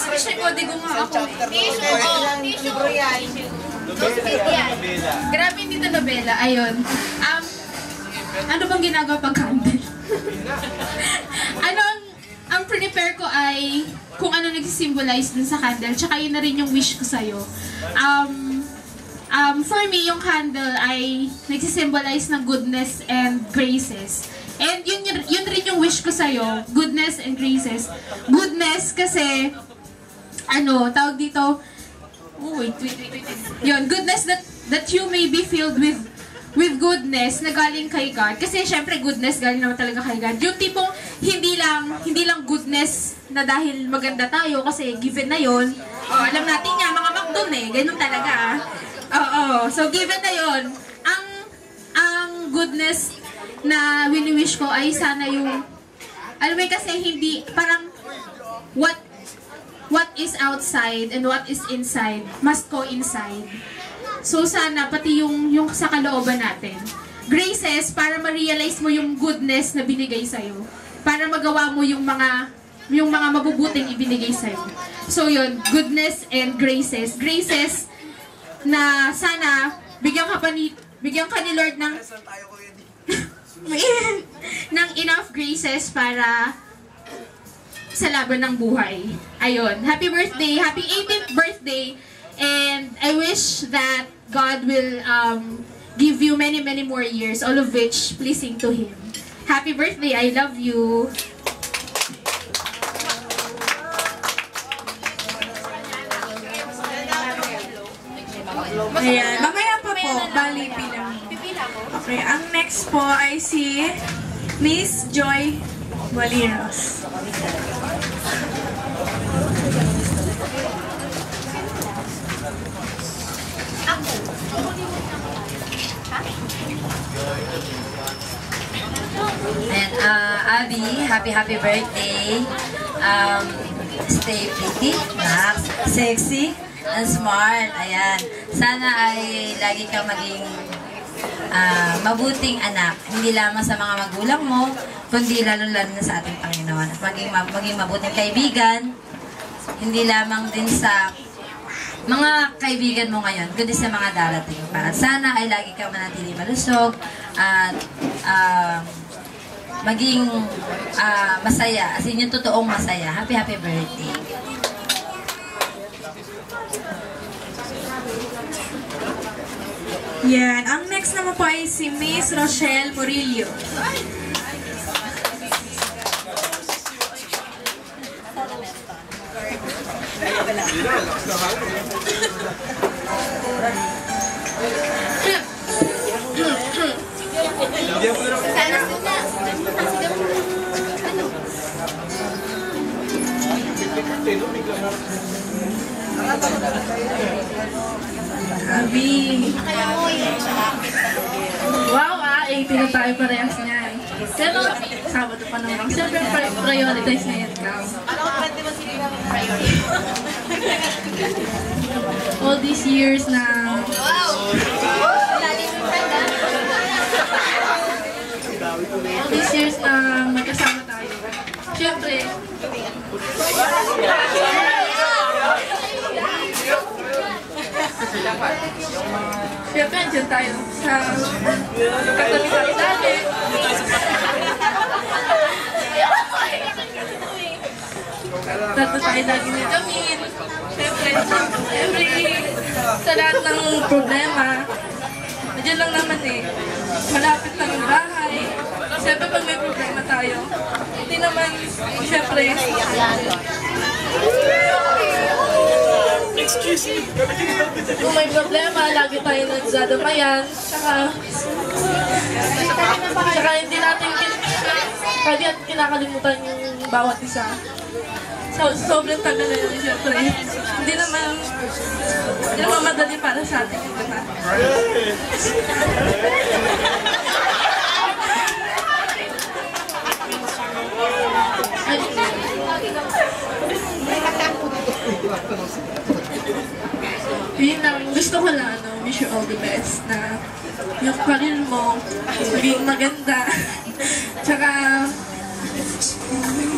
Michelle Codigo nga ako. Grabe, hindi ito nobela. Ayun. Ano bang ginagawa pag candle? Ang prepare ko ay kung ano nag-symbolize dun sa candle, tsaka yun na rin yung wish ko sa'yo. For me, yung candle ay nag-symbolize ng goodness and graces. And yun rin yung wish ko sa'yo, goodness and graces. Goodness kasi, tawag dito, wait. Yun, goodness that you may be filled with goodness na galing kay God. Kasi syempre goodness galing naman talaga kay God. Yung tipong hindi lang goodness na dahil maganda tayo kasi given na yon. Alam natin niya, mga makdon ganun talaga. So given na yon. Ang goodness na wini-wish ko ay sana yung, alam mo kasi hindi, parang what is outside and what is inside must coincide. So sana pati yung sa kalooban natin. Graces para ma-realize mo yung goodness na binigay sa'yo. Para magawa mo yung mga mabubuting ibinigay sa'yo. So yun, goodness and graces. Graces na sana bigyan ka ni Lord ng ng enough graces para sa laban ng buhay. Ayun. Happy birthday. Happy 18th birthday. And I wish that God will give you many, many more years, all of which pleasing to Him. Happy birthday. I love you. Ayan. Mamaya pa po. Bali, pila. Okay. Ang next po ay si Miss Joy Waliros. And Abby, happy birthday. Stay pretty, sexy, and smart. Ayan. Sana ay lagi kang maging mabuting anak. Hindi lamang sa mga magulang mo, kundi lalo-lalo na sa ating Panginoon. At maging mabuting kaibigan, hindi lamang din sa mga kaibigan mo ngayon, kundi sa mga darating pa. At sana ay lagi kang manatili malusog at maging masaya. As in yung totoong masaya. Happy birthday. Yan. Ang next naman po ay si Miss Rochelle Murillo. Abi. Wow, 18 na tayo parehas niyan. Pero, Sabado pa naman. Siyempre, prioritize na yan ka. All these years na... All these years na magkasama tayo. Siyempre, andyan tayo sa katabi tayo dati. Tato tayo lagi ni Jamin. Siyempre, sa lahat ng problema, andyan lang naman malapit lang yung bahay. Siyempre, pag may problema tayo, hindi naman, siyempre, excuse me. Kung may problema, lagi tayo nagdadamayan. Tsaka hindi natin kinakalimutan yung bawat isa. So, sobrang tagal na yun, siyempre. Hindi naman madali para sa atin. Diba? Yun lang, gusto ko lang, wish you all the best na yung career mo maging maganda. Tsaka,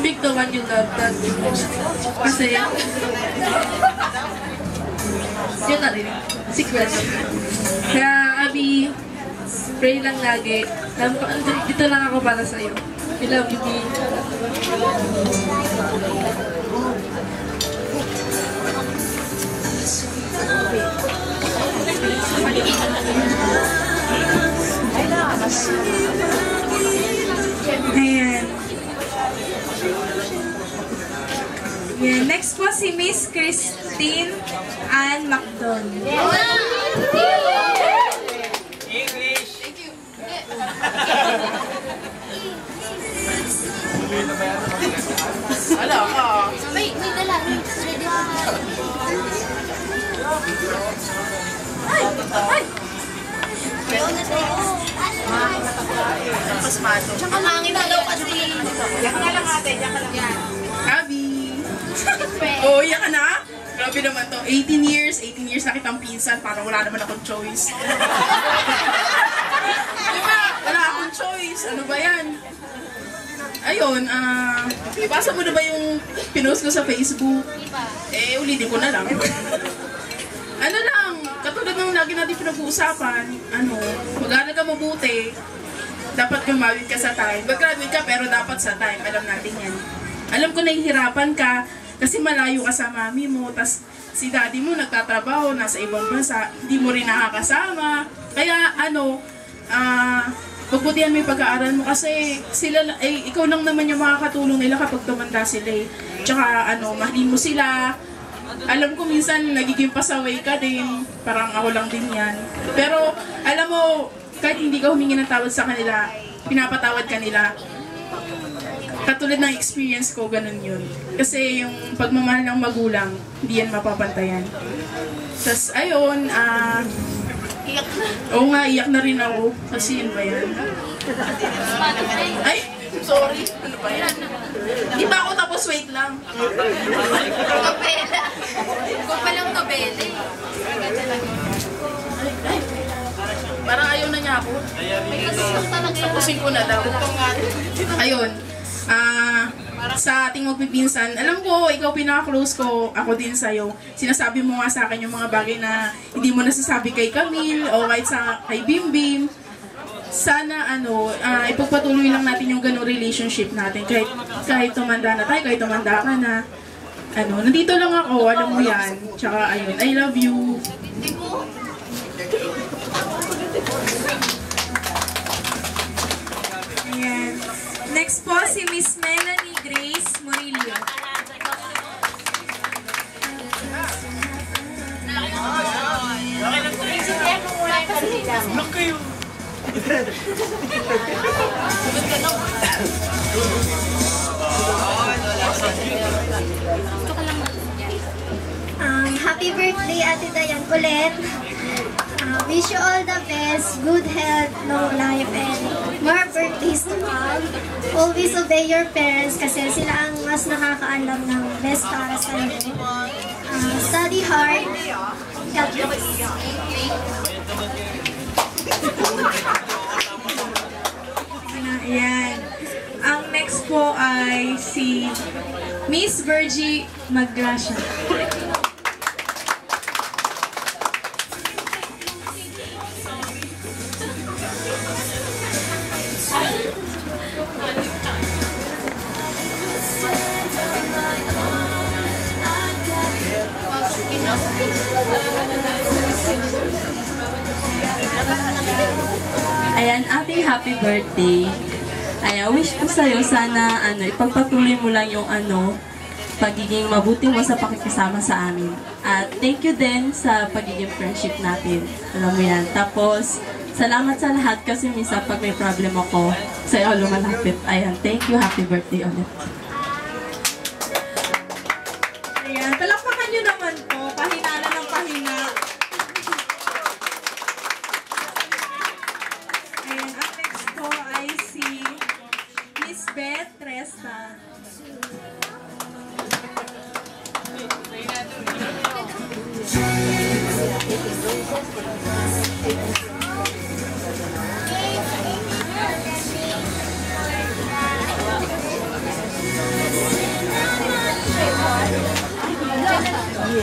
Pick the one you love that you most. Kasi, yun na rin. Secret. Kaya, Abby, pray lang lagi. Dito lang ako para sa'yo. I love you, B. Ayan. Ayan. Next po si Miss Christine Ann Macdon. Wala ka. May dala. Ready ka. Ay! Mas mato. Tsaka mangin na daw kasi. Yak na lang ate, yak na lang. Abby! Oh, yan ka na? Grabe naman to. 18 years na kitang pinsan, parang wala naman akong choice. Diba? Wala akong choice. Ano ba yan? Ayun, ibasa mo na ba yung pinost ko sa Facebook? Ulitin ko na lang. Ano lang, katulad ng lagi natin pinag-uusapan, mag-aaral ka mabuti, dapat gumawin ka sa time. Mag-graduate ka pero dapat sa time, alam natin yan. Alam ko nahihirapan ka kasi malayo ka sa mami mo, tas si daddy mo nagtatrabaho, nasa ibang bansa, hindi mo rin nakakasama. Kaya pagbutihan mo yung pag-aaral mo kasi ikaw lang naman yung makakatulong nila kapag tumanda sila eh. Tsaka mahalin mo sila. Alam ko minsan nagiging pasaway ka din, parang ako lang din yan. Pero alam mo, kahit hindi ka humingi ng tawad sa kanila, pinapatawad ka nila. Katulad ng experience ko, ganun yun. Kasi yung pagmamahal ng magulang, hindi yan mapapantayan. Tapos ayun, Iyak na. oo nga, iyak na rin ako. Kasi yun ba yan? Ay, sorry. Ano ba yan? Di ba ako tapos wait lang? Nobela. Kung palang nobela eh. Parang ayaw na niya ako. Tapusin ko na daw. Ayun. Sa ating magpipinsan, alam ko, ikaw pinaka-close ko, ako din sa'yo. Sinasabi mo nga sa akin yung mga bagay na hindi mo nasasabi kay Camille o kahit kay Bimbim. Sana ipagpatuloy lang natin yung ganong relationship natin. Kahit tumanda na tayo, kahit tumanda ka na. Nandito lang ako, alam mo yan. Tsaka ayun, I love you. Ayan. Next po si Miss Melanie Grace Murillo. Happy birthday, Ate Dayan Colette. Wish you all the best, good health, long life, and more birthdays to come. Always obey your parents kasi sila ang mas nakakaalam ng best para sa iyo. Study hard. God bless. Ayan. Ang next po ay si Miss Virgie Magracia. Ayan, ate, happy birthday. Ayan, wish ko sa'yo, sana, ipagpatuloy mo lang yung, pagiging mabuti mo sa pakikisama sa amin. At thank you din sa pagiging friendship natin. Alam mo yan. Tapos, salamat sa lahat kasi minsan pag may problem ako, sa'yo lumalapit. Ayan, thank you, happy birthday ulit. Ayan, palakpakan nyo naman po. Pahina na ng pahina. Ayan, ang next po ay si Miss Beth Tresta. Ang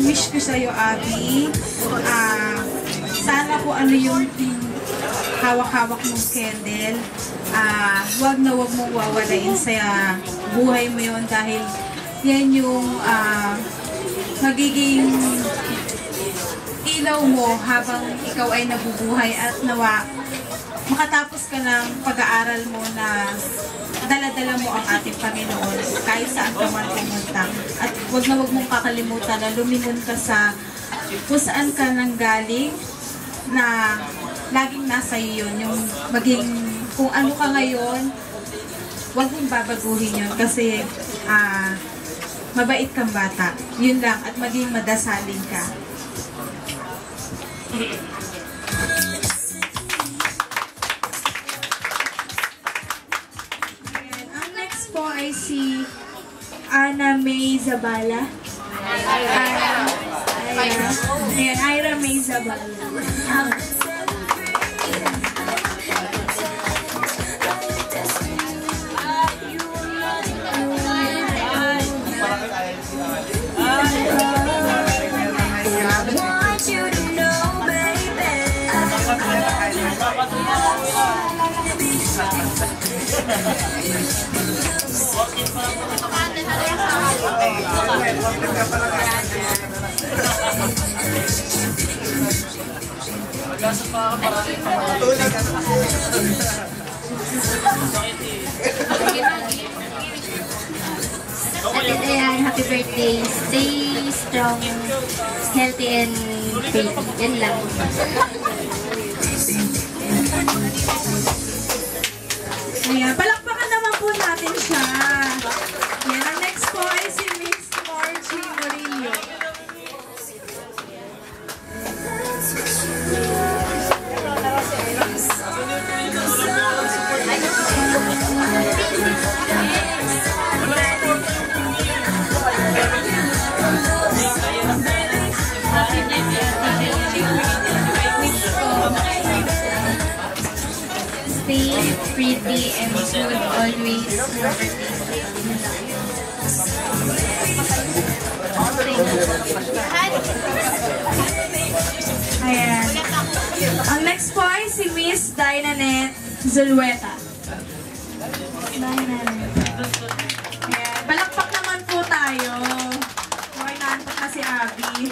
wish ko sa'yo, Abby, sana kung ano yung hawak-hawak mong candle, wag na wag mong wawalain sa buhay mo yun dahil yan yung magiging ilaw mo habang ikaw ay nabubuhay at nawa makatapos ka ng pag-aaral mo na dala-dala mo ang ating Panginoon kahit saan ka man pumunta. At wag na wag mong kakalimutan na lumingon ka sa kung saan ka nanggaling na laging nasa iyo yun. Yung maging kung ano ka ngayon, wag mong babaguhin yun kasi mabait kang bata. Yun lang at maging madasalin ka. Ang next po ay si Ana May Zabala. Ira May Zabala. Ayan, happy birthday. Stay strong, healthy, and pretty. Yan lang. Ayan, palakpakan naman po natin siya. Ayan, ang next po ay si Miss Margie Morillo. Stay pretty and good always. Ayan. Ang next po ay si Miss Dynanet Zulueta. Dynanet. Ayan. Palakpak naman po tayo. Okay, naantok na si Abby.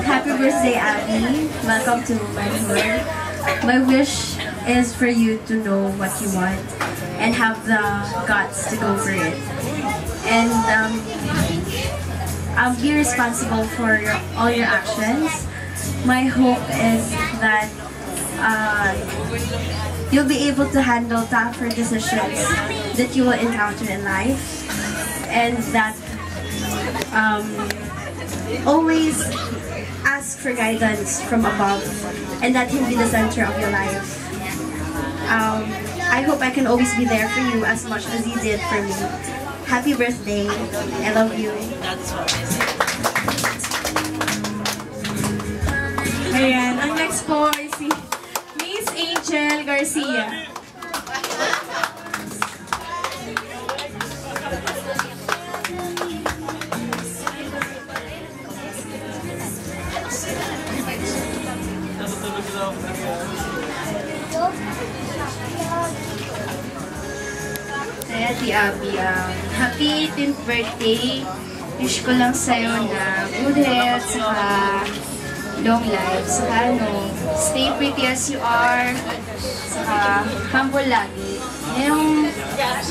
Happy birthday, Abby. Welcome to manhood. My wish is for you to know what you want and have the guts to go for it. And I'll be responsible for all your actions. My hope is that you'll be able to handle tougher decisions that you will encounter in life, and that always ask for guidance from above, and that He'll be the center of your life. I hope I can always be there for you as much as you did for me. Happy birthday. I love you. Ayan, ang next po ay si Miss Angel Garcia. Kaya Ate Abby, happy 18th birthday. Wish ko lang sa'yo na good health, saka long life, saka stay pretty as you are, saka humble lagi. Yung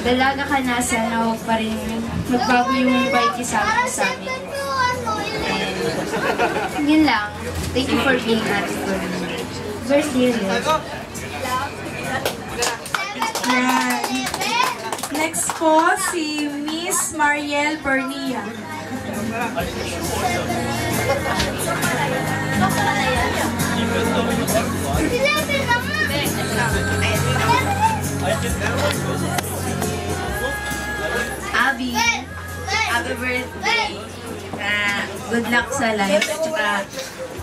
dalaga ka na, sana huwag pa rin magbago yung pakikisama mo sa amin. And yun lang. Thank you for being ate for me. Birthday rin. Yan. Next po, si Miss Mariel Bernia. Abby, happy birthday. Good luck sa life. Tsaka,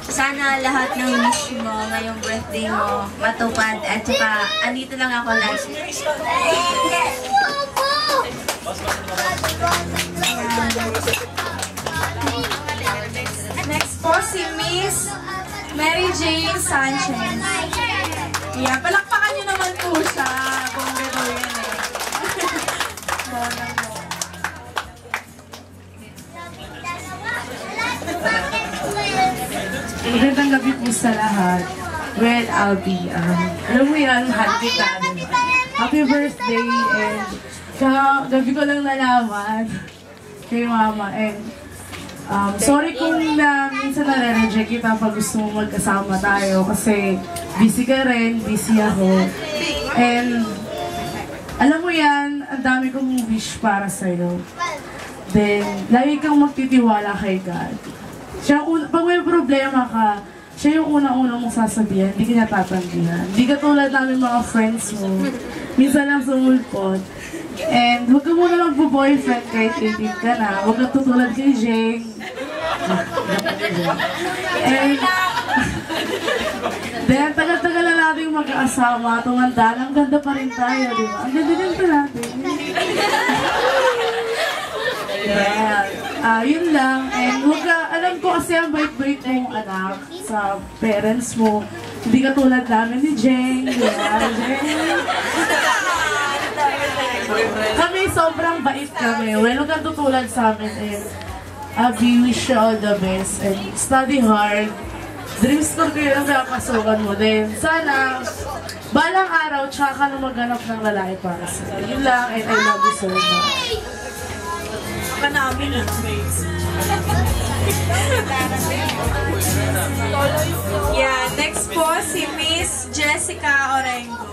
sana lahat ng wish mo ngayong birthday mo matupad. At tsaka, andito lang ako lagi. Next po, si Miss Mary Jane Sanchez. Yeah, palakpakan niyo naman po siya. Bongga daw yan eh. Magandang gabi po sa lahat. Well, Albie, alam mo yan, mahal kita. Happy birthday, and gabi ko lang nalaman kay Mama, and sorry kung minsan nare-reject kita pag gusto mo magkasama tayo kasi busy ka rin, busy ako. And alam mo yan, ang dami kong wish para sa'yo. Then, lagi kang magtitiwala kay God. Siya, pag may problema ka, siya yung unang-unang mong sasabihan, hindi ka niya tatanggihan. Hindi ka tulad namin mga friends mo. Minsan lang sumulpot. And huwag ka muna magpo-boyfriend kahit 18 ka na. Huwag ka tutulad kay Jane. And then, tagal-tagal na natin magkakasama, tumanda, ang ganda pa rin tayo, di ba? Ang ganda-ganda natin. Yeah. Yun lang. And huwag ka, alam ko kasi ang bait-bait mong anak sa parents mo. Hindi ka tulad namin ni Jane, di ba? Jane. Kami sobrang bait kami. Well, huwag kang tutulad sa amin. And Abby, wish you all the best. And study hard. Dream store ko yun ang pinapasukan mo din. Sana, balang araw, tsaka ka na maghanap ng lalaki para sa'yo. Yun lang, and I love you so much. Yeah, next po si Miss Jessica Orengo.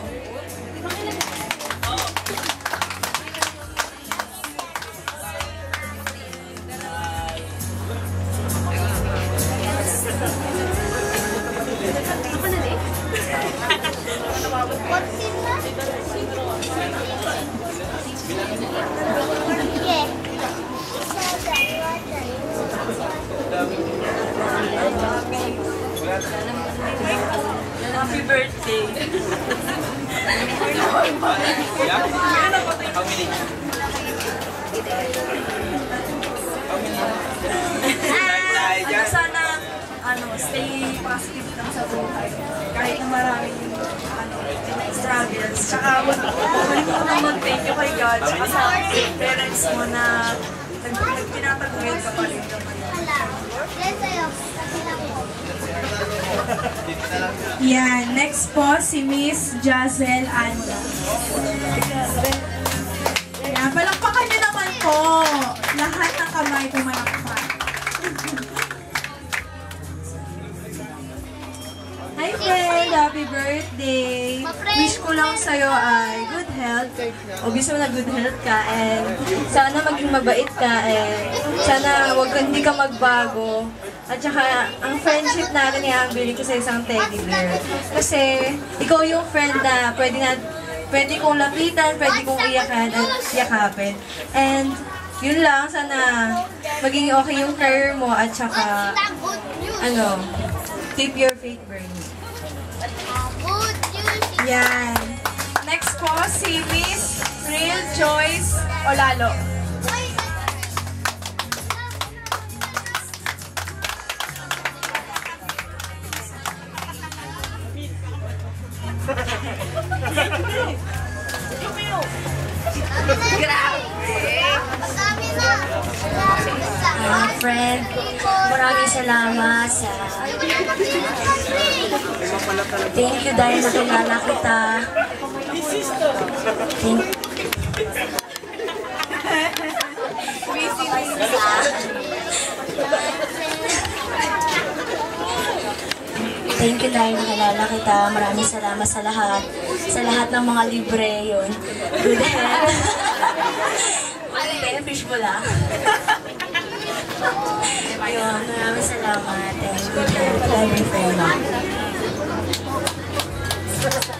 Happy birthday. Sana, stay positive lang sa buhay. Kahit na maraming, struggles. Tsaka, muli ko na mag-thank you kay God. Tsaka sa parents mo na pinataguyod ka pa rin naman. Yan, next po si Miss Jazel Anda. Yan, palakpakan niyo naman po. Lahat ng kamay pumalakpak. Hi friend! Happy birthday! Wish ko lang sa'yo ay good health. Obvious mo na good health ka, and sana maging mabait ka, and sana hindi ka magbago. At saka, ang friendship natin i-ambili ko sa isang teddy bear. Kasi, ikaw yung friend na pwede kong lapitan, pwede kong iyakan at yakapin. And, yun lang, sana maging okay yung career mo at saka, keep your faith burning. Yan. Next po si Miss Real Joyce Olalo. Friend, maraming salamat sa thank you dahil nakilala kita. thank you dahil nakilala kita. Maraming salamat sa lahat. Sa lahat ng mga libre yun. Good health. Ano din, fish mo lang. Yun, maraming salamat. And good health. Love you, friend.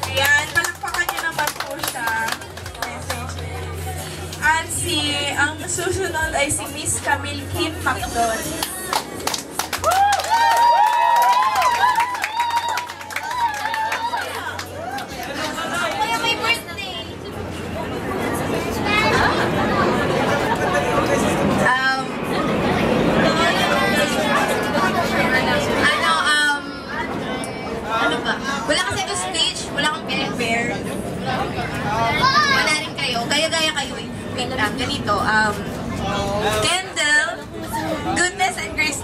Ayan, palakpakan niyo naman po siya. At ang susunod ay si Miss Camille Kim Macdon. Ano ba? Wala kasi ako speech, wala akong prepare. Wala rin kayo. Gaya-gaya kayo eh. Wait lang, ganito. Kendall, goodness and grace.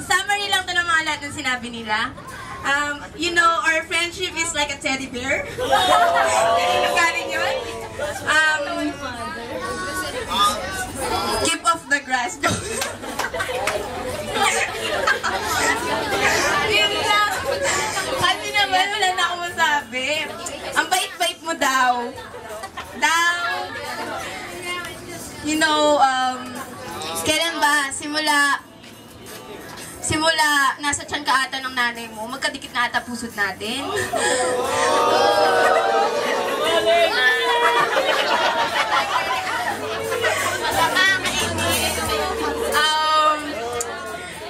Summary lang to ng mga lahat ng sinabi nila. You know, our friendship is like a teddy bear. Galing yun? Keep off the grass. Yun lang. Kasi naman, wala na akong masabi. Ang bait-bait mo daw. You know, kailan ba, simula nasa tiyan ka ata ng nanay mo, magkadikit na ata pusod natin.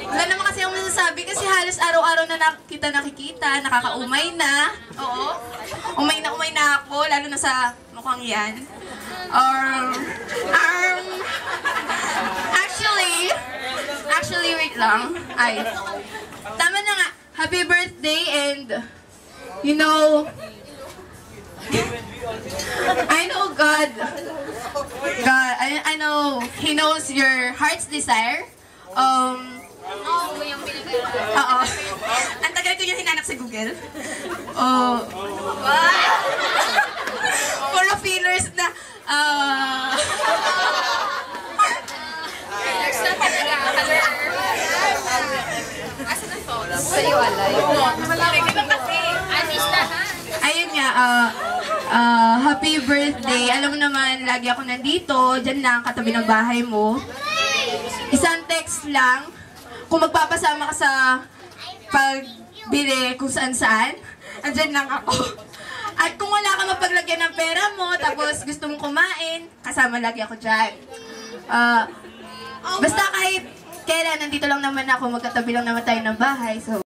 Wala naman kasi akong masasabi kasi halos araw-araw na kita nakikita, nakakaumay na. Oo. Umay na ako, lalo na sa mukhang yan. Actually, wait lang. Ay, tama na nga. Happy birthday and, you know, I know God, I know He knows your heart's desire. Oo. Ang tagal ko yung hinanap sa Google. Puro feelers na, ayun nga, happy birthday. Alam mo naman, lagi ako nandito, dyan lang, katabi ng bahay mo. Isang text lang, kung magpapasama ka sa pagbili kung saan-saan, andyan lang ako. At kung wala ka mapaglagyan ng pera mo, tapos gusto mong kumain, kasama lagi ako dyan. Basta kahit kailan, nandito lang naman ako, magkatabi lang naman tayo ng bahay. So